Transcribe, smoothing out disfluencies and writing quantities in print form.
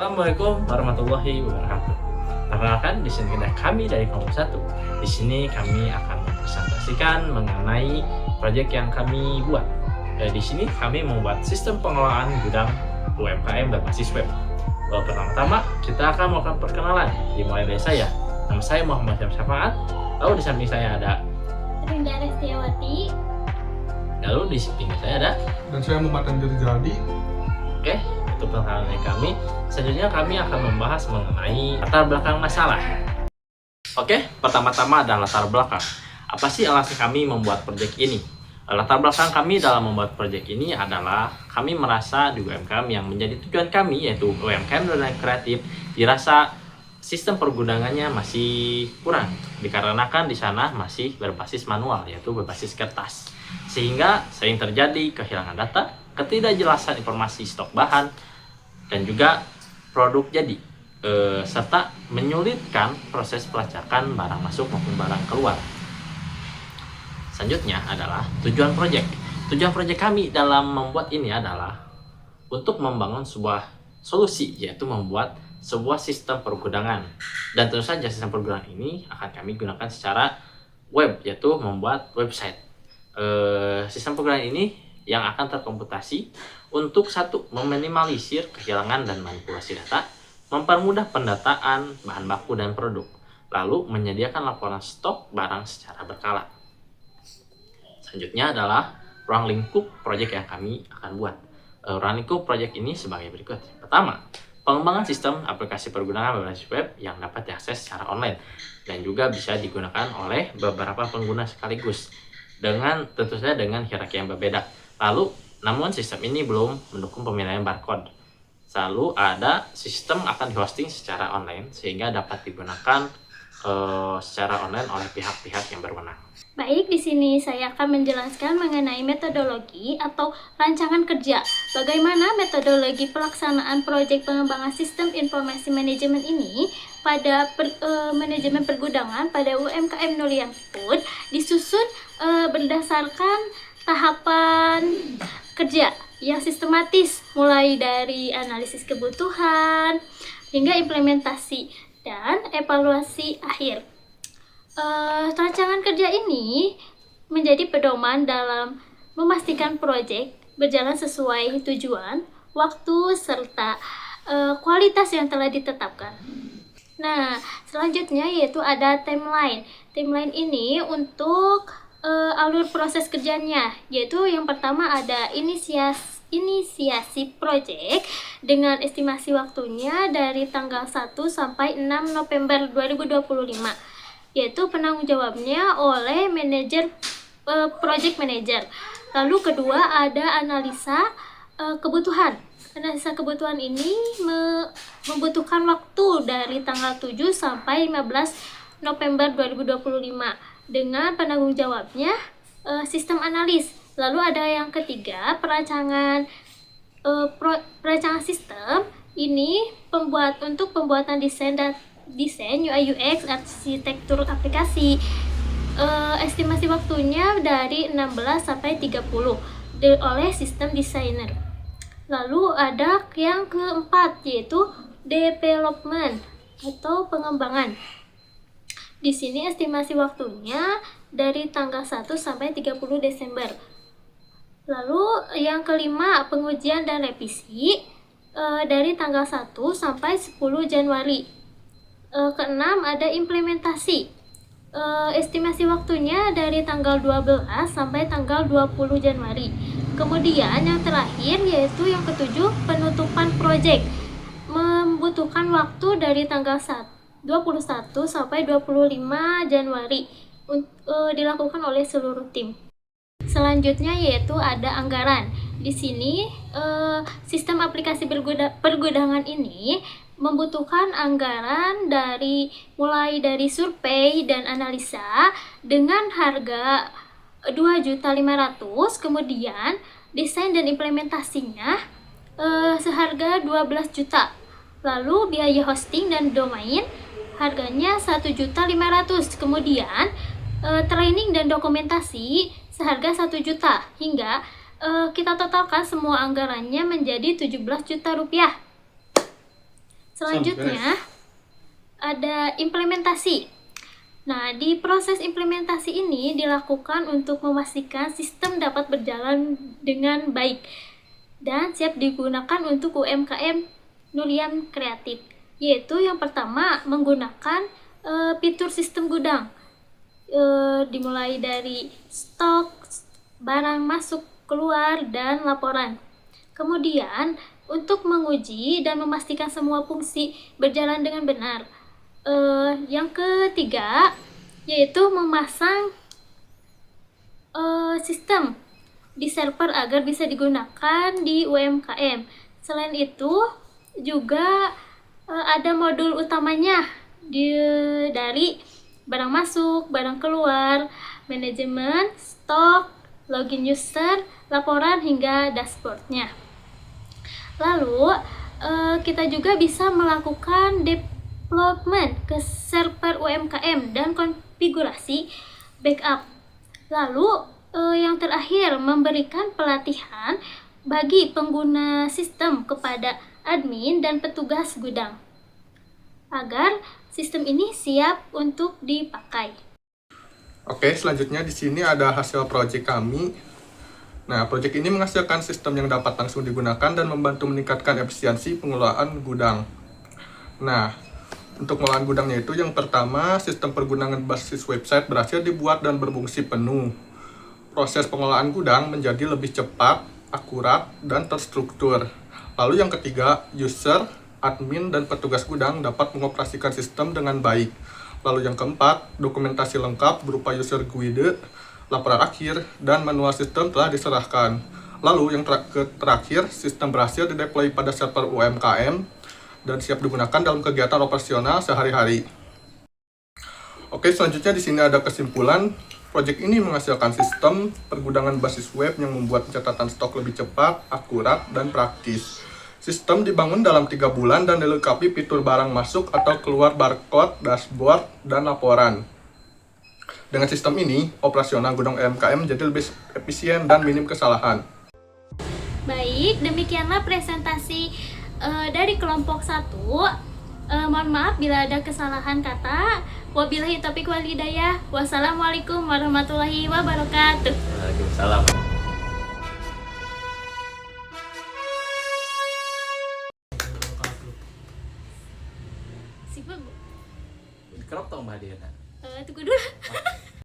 Assalamualaikum warahmatullahi wabarakatuh. Perkenalkan, di sini kami dari kelompok 1. Di sini kami akan mempresentasikan mengenai proyek yang kami buat. Di sini kami membuat sistem pengelolaan gudang UMKM berbasis web. Pertama-tama kita akan melakukan perkenalan. Dimulai dari saya. Nama saya Muhammad Syafaat. Lalu di samping saya ada Rinda Restiawati. Lalu di samping saya ada Dan saya Muhammad Andir Jaladi. Oke, itu perkenalan dari kami. Selanjutnya kami akan membahas mengenai latar belakang masalah. Oke, pertama-tama adalah latar belakang. Apa sih alasan kami membuat proyek ini? Latar belakang kami dalam membuat proyek ini adalah kami merasa di UMKM yang menjadi tujuan kami, yaitu UMKM dan kreatif, dirasa sistem pergudangannya masih kurang dikarenakan di sana masih berbasis manual, yaitu berbasis kertas, sehingga sering terjadi kehilangan data, ketidakjelasan informasi stok bahan, dan juga produk jadi, serta menyulitkan proses pelacakan barang masuk maupun barang keluar. Selanjutnya adalah tujuan proyek. Tujuan proyek kami dalam membuat ini adalah untuk membangun sebuah solusi, yaitu membuat sebuah sistem pergudangan. Dan tentu saja sistem pergudangan ini akan kami gunakan secara web, yaitu membuat website. Sistem pergudangan ini yang akan terkomputasi untuk satu, meminimalisir kehilangan dan manipulasi data, mempermudah pendataan bahan baku dan produk, lalu menyediakan laporan stok barang secara berkala. Selanjutnya adalah ruang lingkup proyek yang kami akan buat. Ruang lingkup proyek ini sebagai berikut. Pertama, pengembangan sistem aplikasi pergudangan berbasis web yang dapat diakses secara online dan juga bisa digunakan oleh beberapa pengguna sekaligus dengan tentu saja dengan hierarki yang berbeda. Lalu, namun sistem ini belum mendukung pemindaian barcode. Selalu ada sistem akan dihosting secara online sehingga dapat digunakan secara online oleh pihak-pihak yang berwenang. Baik, di sini saya akan menjelaskan mengenai metodologi atau rancangan kerja. Bagaimana metodologi pelaksanaan proyek pengembangan sistem informasi manajemen ini pada manajemen pergudangan pada UMKM Nulian Food disusun berdasarkan tahapan kerja yang sistematis, mulai dari analisis kebutuhan hingga implementasi dan evaluasi akhir. Rancangan kerja ini menjadi pedoman dalam memastikan proyek berjalan sesuai tujuan, waktu, serta kualitas yang telah ditetapkan. Nah, selanjutnya yaitu ada timeline. Timeline ini untuk alur proses kerjanya, yaitu yang pertama ada inisiasi proyek dengan estimasi waktunya dari tanggal 1 sampai 6 November 2025, yaitu penanggung jawabnya oleh manajer project manager. Lalu kedua ada analisa kebutuhan. Analisa kebutuhan ini membutuhkan waktu dari tanggal 7 sampai 15 November 2025 dengan penanggung jawabnya sistem analis. Lalu ada yang ketiga, perancangan sistem ini untuk pembuatan desain UI UX arsitektur aplikasi. Estimasi waktunya dari 16 sampai 30 oleh sistem designer. Lalu ada yang keempat, yaitu development atau pengembangan. Di sini estimasi waktunya dari tanggal 1 sampai 30 Desember. Lalu yang kelima, pengujian dan revisi dari tanggal 1 sampai 10 Januari. Keenam ada implementasi. Estimasi waktunya dari tanggal 12 sampai tanggal 20 Januari. Kemudian yang terakhir yaitu yang ketujuh, penutupan proyek. Membutuhkan waktu dari tanggal 21 sampai 25 Januari dilakukan oleh seluruh tim. Selanjutnya yaitu ada anggaran. Di sini sistem aplikasi pergudangan ini membutuhkan anggaran mulai dari survei dan analisa dengan harga 2.500.000, kemudian desain dan implementasinya seharga 12 juta. Lalu biaya hosting dan domain harganya 1.500.000, kemudian training dan dokumentasi seharga 1 juta, hingga kita totalkan semua anggarannya menjadi 17 juta rupiah. Selanjutnya ada implementasi. Nah, di proses implementasi ini dilakukan untuk memastikan sistem dapat berjalan dengan baik dan siap digunakan untuk UMKM Nulian Kreatif. Yaitu yang pertama menggunakan fitur sistem gudang. Dimulai dari stok, barang masuk, keluar, dan laporan. Kemudian, untuk menguji dan memastikan semua fungsi berjalan dengan benar. Yang ketiga, yaitu memasang sistem di server agar bisa digunakan di UMKM. Selain itu, juga ada modul utamanya dari barang masuk, barang keluar, manajemen, stok, login user, laporan, hingga dashboardnya. Lalu, kita juga bisa melakukan development ke server UMKM dan konfigurasi backup. Lalu, yang terakhir, memberikan pelatihan bagi pengguna sistem kepada admin dan petugas gudang agar sistem ini siap untuk dipakai. Oke, selanjutnya di sini ada hasil proyek kami. Nah, proyek ini menghasilkan sistem yang dapat langsung digunakan dan membantu meningkatkan efisiensi pengelolaan gudang. Nah, untuk pengelolaan gudangnya itu yang pertama, sistem pergunangan basis website berhasil dibuat dan berfungsi penuh. Proses pengelolaan gudang menjadi lebih cepat, akurat, dan terstruktur. Lalu yang ketiga, user, admin, dan petugas gudang dapat mengoperasikan sistem dengan baik. Lalu yang keempat, dokumentasi lengkap berupa user guide, laporan akhir, dan manual sistem telah diserahkan. Lalu yang terakhir, sistem berhasil dideploy pada server UMKM dan siap digunakan dalam kegiatan operasional sehari-hari. Oke, selanjutnya di sini ada kesimpulan. Proyek ini menghasilkan sistem pergudangan basis web yang membuat pencatatan stok lebih cepat, akurat, dan praktis. Sistem dibangun dalam 3 bulan dan dilengkapi fitur barang masuk atau keluar barcode, dashboard, dan laporan. Dengan sistem ini, operasional gudang UMKM menjadi lebih efisien dan minim kesalahan. Baik, demikianlah presentasi dari kelompok 1. Mohon maaf bila ada kesalahan kata. Wabillahi taufiq wal hidayah. Wassalamualaikum warahmatullahi wabarakatuh. Waalaikumsalam.